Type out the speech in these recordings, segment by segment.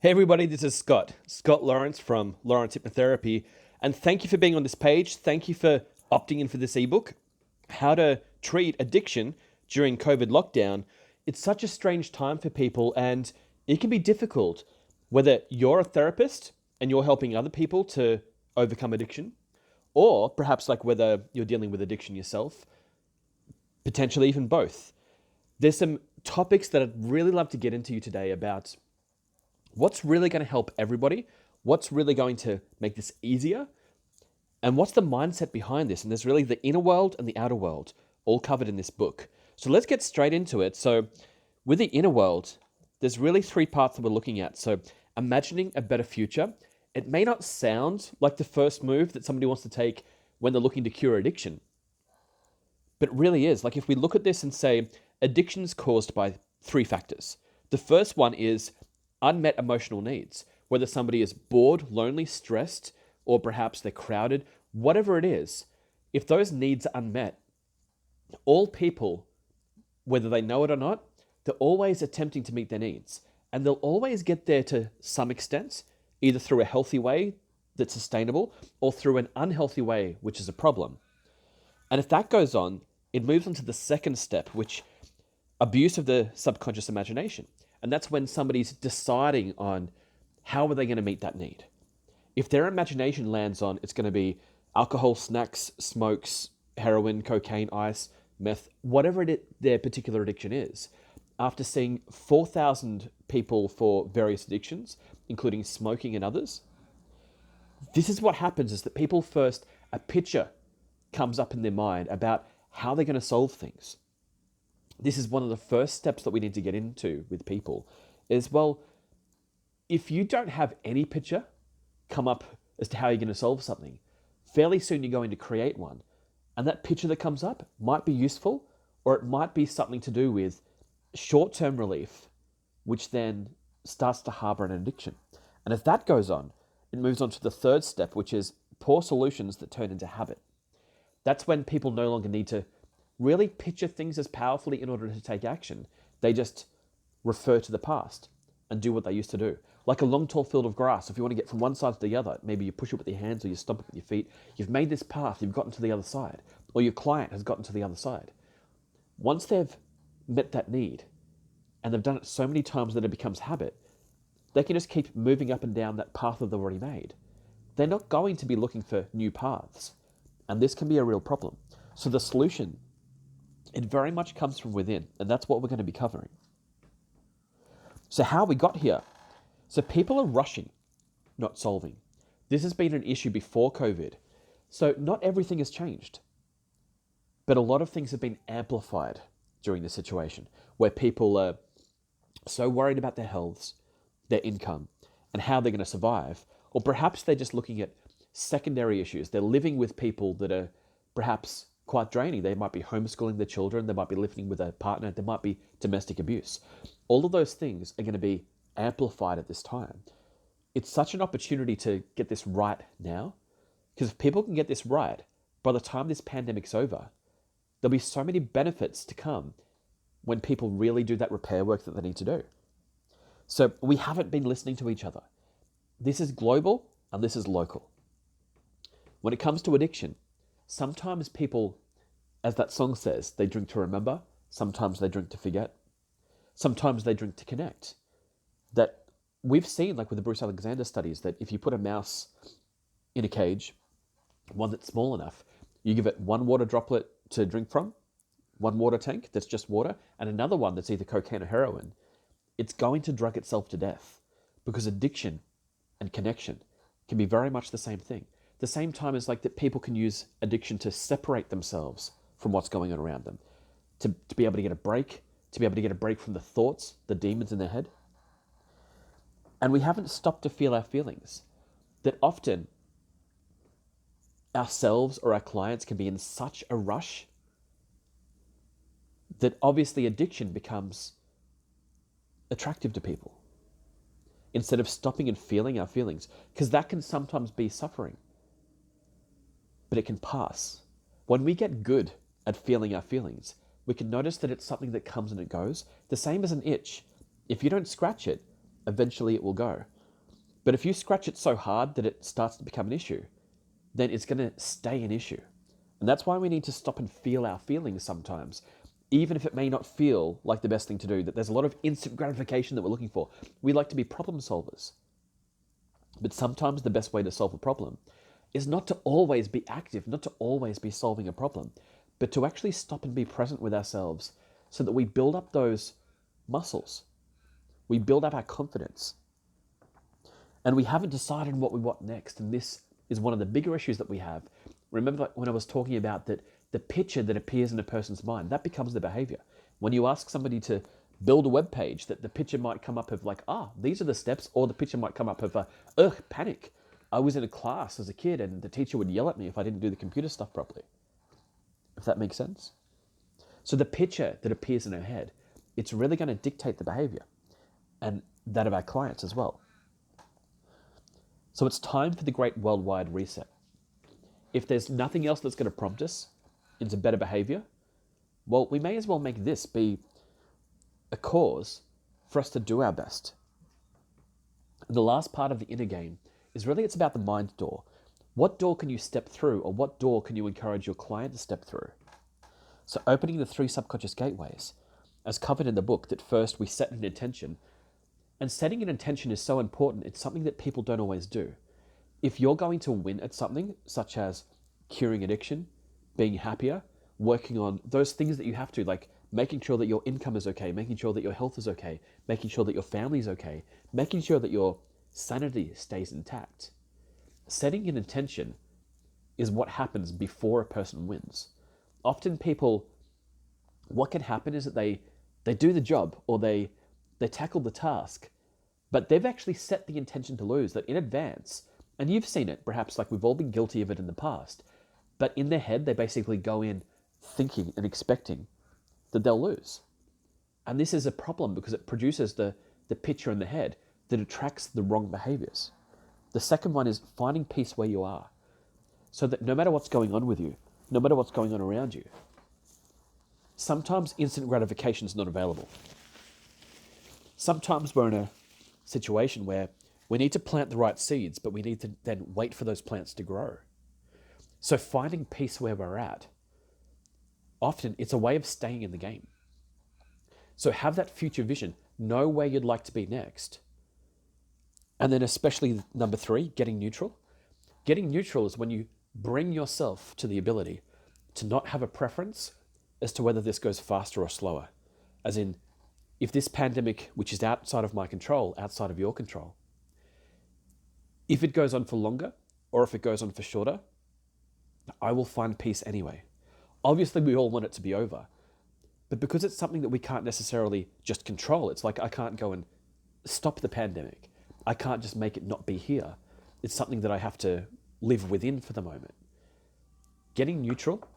Hey everybody, this is Scott Lawrence from Lawrence Hypnotherapy, and thank you for being on this page. Thank you for opting in for this ebook, How to Treat Addiction During COVID Lockdown. It's such a strange time for people, and it can be difficult, whether you're a therapist and you're helping other people to overcome addiction, or perhaps like whether you're dealing with addiction yourself, potentially even both. There's some topics that I'd really love to get into you today about what's really going to help everybody, what's really going to make this easier, and what's the mindset behind this. And there's really the inner world and the outer world all covered in this book. So let's get straight into it. So with the inner world, there's really three parts that we're looking at. So imagining a better future. It may not sound like the first move that somebody wants to take when they're looking to cure addiction, but it really is. Like if we look at this and say addiction is caused by three factors. The first one is unmet emotional needs, whether somebody is bored, lonely, stressed, or perhaps they're crowded, whatever it is. If those needs are unmet, all people, whether they know it or not, they're always attempting to meet their needs. And they'll always get there to some extent, either through a healthy way that's sustainable or through an unhealthy way, which is a problem. And if that goes on, it moves on to the second step, which abuse of the subconscious imagination. And that's when somebody's deciding on how are they going to meet that need. If their imagination lands on it's going to be alcohol, snacks, smokes, heroin, cocaine, ice, meth, whatever their particular addiction is, after seeing 4,000 people for various addictions, including smoking and others, this is what happens is that people first, a picture comes up in their mind about how they're going to solve things. This is one of the first steps that we need to get into with people is, well, if you don't have any picture come up as to how you're going to solve something, fairly soon you're going to create one. And that picture that comes up might be useful, or it might be something to do with short-term relief, which then starts to harbor an addiction. And if that goes on, it moves on to the third step, which is poor solutions that turn into habit. That's when people no longer need to really picture things as powerfully in order to take action. They just refer to the past and do what they used to do. Like a long, tall field of grass. If you want to get from one side to the other, maybe you push it with your hands or you stomp it with your feet. You've made this path, you've gotten to the other side. Or your client has gotten to the other side. Once they've met that need, and they've done it so many times that it becomes habit, they can just keep moving up and down that path that they've already made. They're not going to be looking for new paths. And this can be a real problem. So the solution, it very much comes from within, and that's what we're going to be covering. So how we got here. So people are rushing, not solving. This has been an issue before COVID. So not everything has changed, but a lot of things have been amplified during the situation where people are so worried about their healths, their income, and how they're going to survive. Or perhaps they're just looking at secondary issues. They're living with people that are perhaps quite draining. They might be homeschooling their children. They might be living with a partner. There might be domestic abuse. All of those things are going to be amplified at this time. It's such an opportunity to get this right now, because if people can get this right, by the time this pandemic's over, there'll be so many benefits to come when people really do that repair work that they need to do. So we haven't been listening to each other. This is global and this is local. When it comes to addiction, sometimes people, as that song says, they drink to remember. Sometimes they drink to forget. Sometimes they drink to connect. That we've seen, like with the Bruce Alexander studies, that if you put a mouse in a cage, one that's small enough, you give it one water droplet to drink from, one water tank that's just water, and another one that's either cocaine or heroin, it's going to drug itself to death, because addiction and connection can be very much the same thing. The same time as like that people can use addiction to separate themselves from what's going on around them, to be able to get a break, to be able to get a break from the thoughts, the demons in their head. And we haven't stopped to feel our feelings. That often ourselves or our clients can be in such a rush that obviously addiction becomes attractive to people instead of stopping and feeling our feelings, because that can sometimes be suffering, but it can pass. When we get good at feeling our feelings, we can notice that it's something that comes and it goes. The same as an itch. If you don't scratch it, eventually it will go. But if you scratch it so hard that it starts to become an issue, then it's going to stay an issue. And that's why we need to stop and feel our feelings sometimes, even if it may not feel like the best thing to do, that there's a lot of instant gratification that we're looking for. We like to be problem solvers. But sometimes the best way to solve a problem is not to always be active, not to always be solving a problem, but to actually stop and be present with ourselves so that we build up those muscles. We build up our confidence. And we haven't decided what we want next. And this is one of the bigger issues that we have. Remember when I was talking about that the picture that appears in a person's mind, that becomes the behavior. When you ask somebody to build a web page, that the picture might come up of like, these are the steps, or the picture might come up of, panic. I was in a class as a kid and the teacher would yell at me if I didn't do the computer stuff properly. If that makes sense. So the picture that appears in our head, it's really going to dictate the behavior, and that of our clients as well. So it's time for the great worldwide reset. If there's nothing else that's going to prompt us into better behavior, well, we may as well make this be a cause for us to do our best. And the last part of the inner game is really, it's about the mind door. What door can you step through, or what door can you encourage your client to step through? So opening the 3 subconscious gateways, as covered in the book, that first we set an intention. And setting an intention is so important. It's something that people don't always do. If you're going to win at something, such as curing addiction, being happier, working on those things that you have to, like making sure that your income is okay, making sure that your health is okay, making sure that your family is okay, making sure that your sanity stays intact. Setting an intention is what happens before a person wins. Often people, what can happen is that they do the job, or they tackle the task, but they've actually set the intention to lose, that in advance, and you've seen it, perhaps, like we've all been guilty of it in the past, but in their head, they basically go in thinking and expecting that they'll lose. And this is a problem because it produces the picture in the head that attracts the wrong behaviors. The second one is finding peace where you are, so that no matter what's going on with you, no matter what's going on around you, sometimes instant gratification is not available. Sometimes we're in a situation where we need to plant the right seeds, but we need to then wait for those plants to grow. So finding peace where we're at, often it's a way of staying in the game. So have that future vision, know where you'd like to be next. And then especially number 3, getting neutral. Getting neutral is when you bring yourself to the ability to not have a preference as to whether this goes faster or slower. As in, if this pandemic, which is outside of my control, outside of your control, if it goes on for longer, or if it goes on for shorter, I will find peace anyway. Obviously, we all want it to be over, but because it's something that we can't necessarily just control, it's like I can't go and stop the pandemic. I can't just make it not be here. It's something that I have to live within for the moment. Getting neutral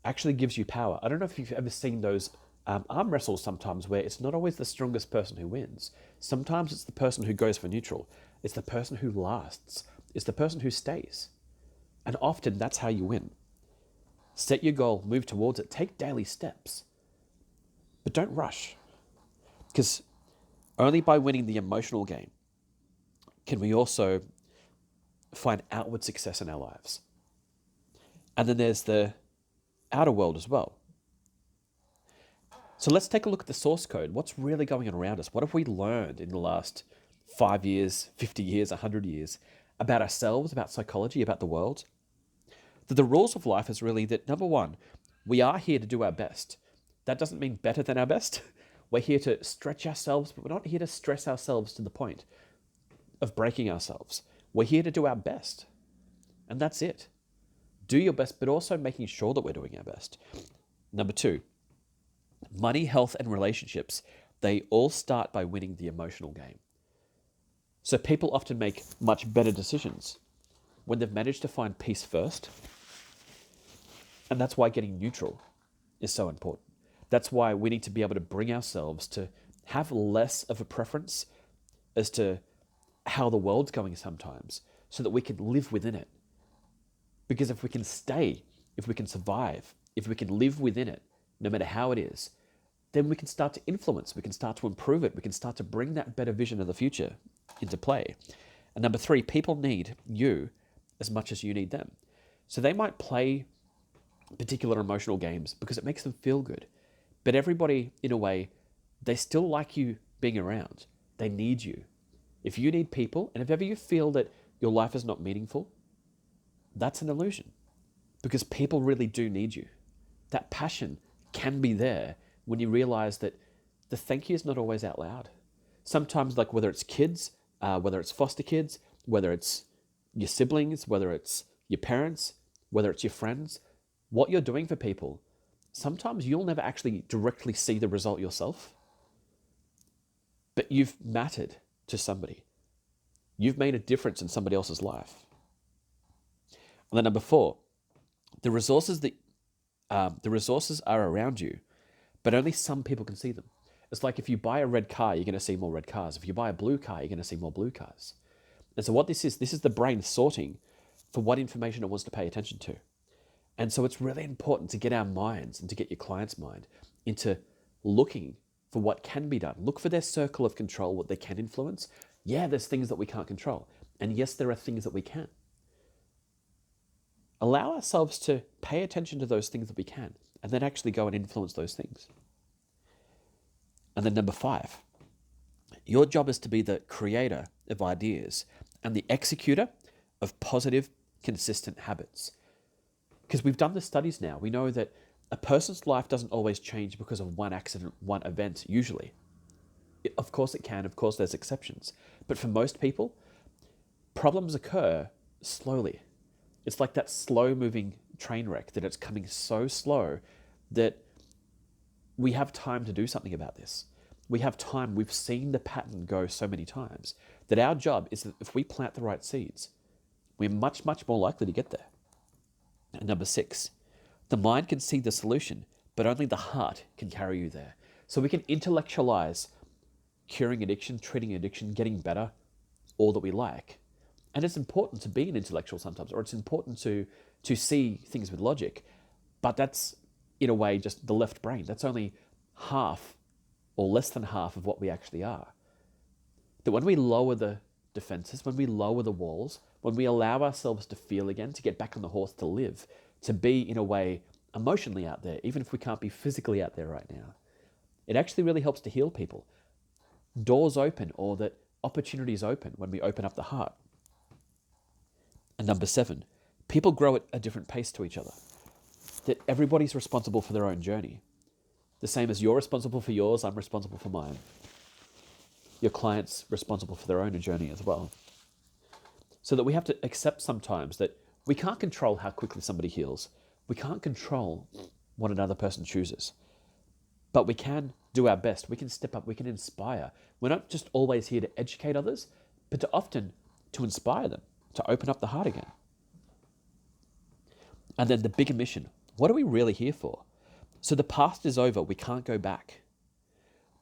actually gives you power. I don't know if you've ever seen those arm wrestles sometimes, where it's not always the strongest person who wins. Sometimes it's the person who goes for neutral. It's the person who lasts. It's the person who stays. And often that's how you win. Set your goal, move towards it, take daily steps. But don't rush. Because only by winning the emotional game can we also find outward success in our lives. And then there's the outer world as well. So let's take a look at the source code. What's really going on around us? What have we learned in the last 5 years, 50 years, 100 years about ourselves, about psychology, about the world? The rules of life is really that, number 1, we are here to do our best. That doesn't mean better than our best. We're here to stretch ourselves, but we're not here to stress ourselves to the point of breaking ourselves. We're here to do our best. And that's it. Do your best, but also making sure that we're doing our best. Number 2, money, health, and relationships, they all start by winning the emotional game. So people often make much better decisions when they've managed to find peace first. And that's why getting neutral is so important. That's why we need to be able to bring ourselves to have less of a preference as to how the world's going sometimes, so that we can live within it. Because if we can stay, if we can survive, if we can live within it, no matter how it is, then we can start to influence, we can start to improve it, we can start to bring that better vision of the future. into play. And number three, people need you as much as you need them. So they might play particular emotional games because it makes them feel good. But everybody, in a way, they still like you being around. They need you. If you need people, and if ever you feel that your life is not meaningful, that's an illusion. Because people really do need you. That passion can be there when you realize that the thank you is not always out loud. Sometimes, like whether it's kids, whether it's foster kids, whether it's your siblings, whether it's your parents, whether it's your friends, what you're doing for people, sometimes you'll never actually directly see the result yourself, but you've mattered to somebody. You've made a difference in somebody else's life. And then number four, the resources are around you, but only some people can see them. It's like if you buy a red car, you're going to see more red cars. If you buy a blue car, you're going to see more blue cars. And so what this is the brain sorting for what information it wants to pay attention to. And so it's really important to get our minds and to get your client's mind into looking for what can be done. Look for their circle of control, what they can influence. Yeah, there's things that we can't control. And yes, there are things that we can. Allow ourselves to pay attention to those things that we can, and then actually go and influence those things. And then number five, your job is to be the creator of ideas and the executor of positive, consistent habits. Because we've done the studies now. We know that a person's life doesn't always change because of one accident, one event, usually. Of course it can, of course there's exceptions. But for most people, problems occur slowly. It's like that slow-moving train wreck, that it's coming so slow that we have time to do something about this. We have time. We've seen the pattern go so many times that our job is that if we plant the right seeds, we're much, much more likely to get there. And number six, the mind can see the solution, but only the heart can carry you there. So we can intellectualize curing addiction, treating addiction, getting better, all that we like. And it's important to be an intellectual sometimes, or it's important to see things with logic. But that's, in a way, just the left brain. That's only half or less than half of what we actually are. That when we lower the defenses, when we lower the walls, when we allow ourselves to feel again, to get back on the horse, to live, to be, in a way, emotionally out there, even if we can't be physically out there right now, it actually really helps to heal people. Doors open, or that opportunities open when we open up the heart. And number seven, people grow at a different pace to each other. That everybody's responsible for their own journey. The same as you're responsible for yours, I'm responsible for mine. Your client's responsible for their own journey as well. So that we have to accept sometimes that we can't control how quickly somebody heals. We can't control what another person chooses. But we can do our best. We can step up. We can inspire. We're not just always here to educate others, but to often to inspire them, to open up the heart again. And then the bigger mission. What are we really here for? So the past is over. We can't go back.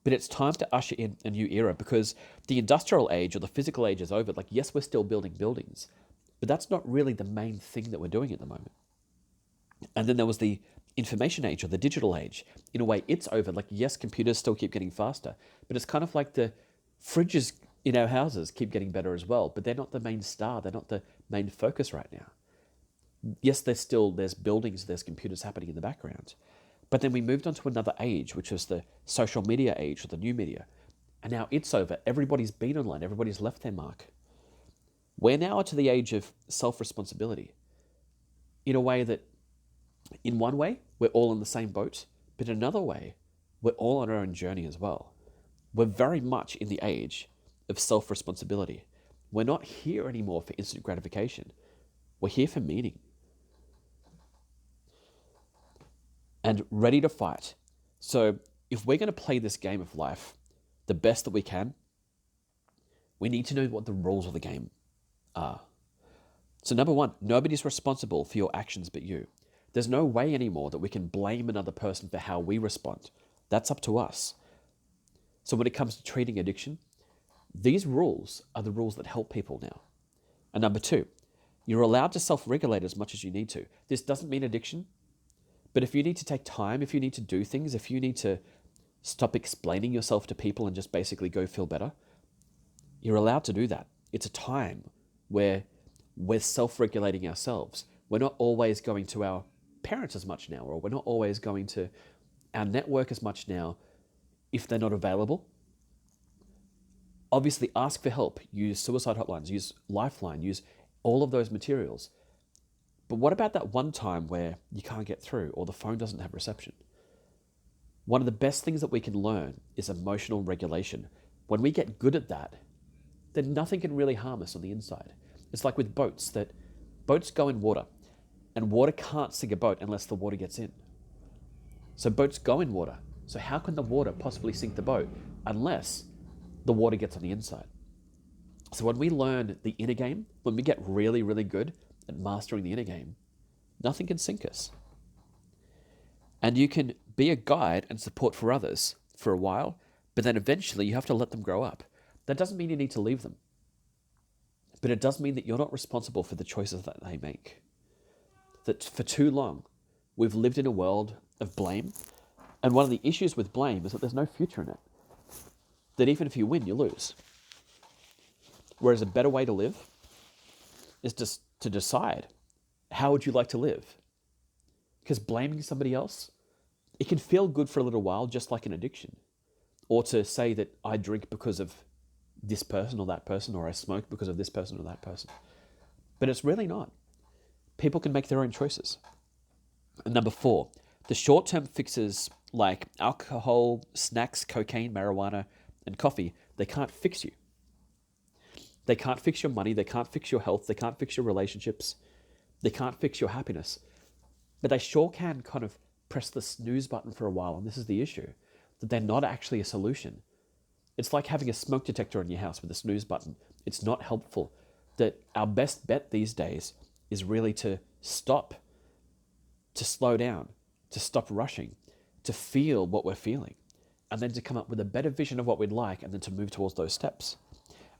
But it's time to usher in a new era, because the industrial age or the physical age is over. Like, yes, we're still building buildings, but that's not really the main thing that we're doing at the moment. And then there was the information age or the digital age. In a way, it's over. Like, yes, computers still keep getting faster, but it's kind of like the fridges in our houses keep getting better as well, but they're not the main star. They're not the main focus right now. Yes, there's buildings, there's computers happening in the background. But then we moved on to another age, which was the social media age or the new media. And now it's over. Everybody's been online. Everybody's left their mark. We're now to the age of self-responsibility. In a way that, in one way, we're all in the same boat. But in another way, we're all on our own journey as well. We're very much in the age of self-responsibility. We're not here anymore for instant gratification. We're here for meaning. And ready to fight. So if we're going to play this game of life the best that we can, we need to know what the rules of the game are. So number one, nobody's responsible for your actions but you. There's no way anymore that we can blame another person for how we respond. That's up to us. So when it comes to treating addiction, these rules are the rules that help people now. And number two, you're allowed to self-regulate as much as you need to. This doesn't mean addiction. But if you need to take time, if you need to do things, if you need to stop explaining yourself to people and just basically go feel better, You're allowed to do that. It's a time where we're self-regulating ourselves. We're not always going to our parents as much now, or we're not always going to our network as much now if they're not available. Obviously, ask for help. Use suicide hotlines, use Lifeline, use all of those materials. But what about that one time where you can't get through or the phone doesn't have reception? One of the best things that we can learn is emotional regulation. When we get good at that, then nothing can really harm us on the inside. It's like with boats, that boats go in water, and water can't sink a boat unless the water gets in. So boats go in water. So how can the water possibly sink the boat unless the water gets on the inside? So when we learn the inner game, when we get really, really good at mastering the inner game, nothing can sink us. And you can be a guide and support for others for a while, but then eventually you have to let them grow up. That doesn't mean you need to leave them, but it does mean that you're not responsible for the choices that they make. That for too long, we've lived in a world of blame, and one of the issues with blame is that there's no future in it. That even if you win, you lose. Whereas a better way to live is just to decide, how would you like to live? Because blaming somebody else, it can feel good for a little while, just like an addiction. Or to say that I drink because of this person or that person, or I smoke because of this person or that person. But it's really not. People can make their own choices. And number 4, the short-term fixes like alcohol, snacks, cocaine, marijuana, and coffee, they can't fix you. They can't fix your money, they can't fix your health, they can't fix your relationships, they can't fix your happiness. But they sure can kind of press the snooze button for a while, and this is the issue, that they're not actually a solution. It's like having a smoke detector in your house with a snooze button. It's not helpful. That our best bet these days is really to stop, to slow down, to stop rushing, to feel what we're feeling, and then to come up with a better vision of what we'd like, and then to move towards those steps.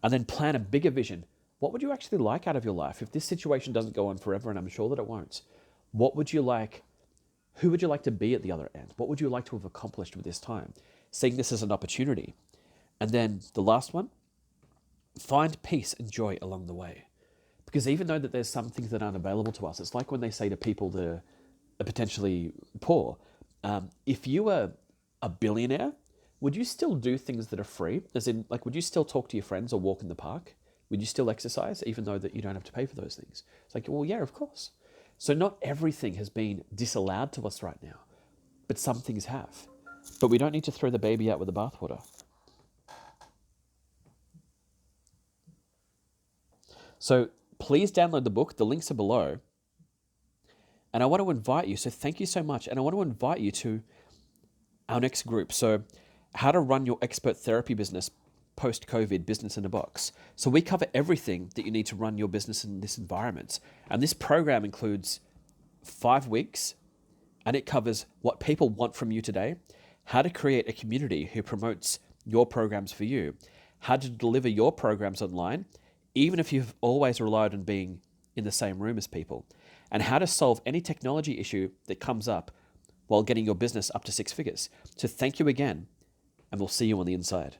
And then plan a bigger vision. What would you actually like out of your life? If this situation doesn't go on forever, and I'm sure that it won't, what would you like? Who would you like to be at the other end? What would you like to have accomplished with this time? Seeing this as an opportunity. And then the last one, find peace and joy along the way. Because even though that there's some things that aren't available to us, it's like when they say to people that are potentially poor, if you were a billionaire, would you still do things that are free? As in, like, would you still talk to your friends or walk in the park? Would you still exercise, even though that you don't have to pay for those things? It's like, well, yeah, of course. So not everything has been disallowed to us right now, but some things have. But we don't need to throw the baby out with the bathwater. So please download the book. The links are below. And I want to invite you. So thank you so much. And I want to invite you to our next group. So how to run your expert therapy business post-COVID, business in a box. So we cover everything that you need to run your business in this environment. And this program includes 5 weeks, and it covers what people want from you today, how to create a community who promotes your programs for you, how to deliver your programs online, even if you've always relied on being in the same room as people, and how to solve any technology issue that comes up while getting your business up to 6 figures. So thank you again, and we'll see you on the inside.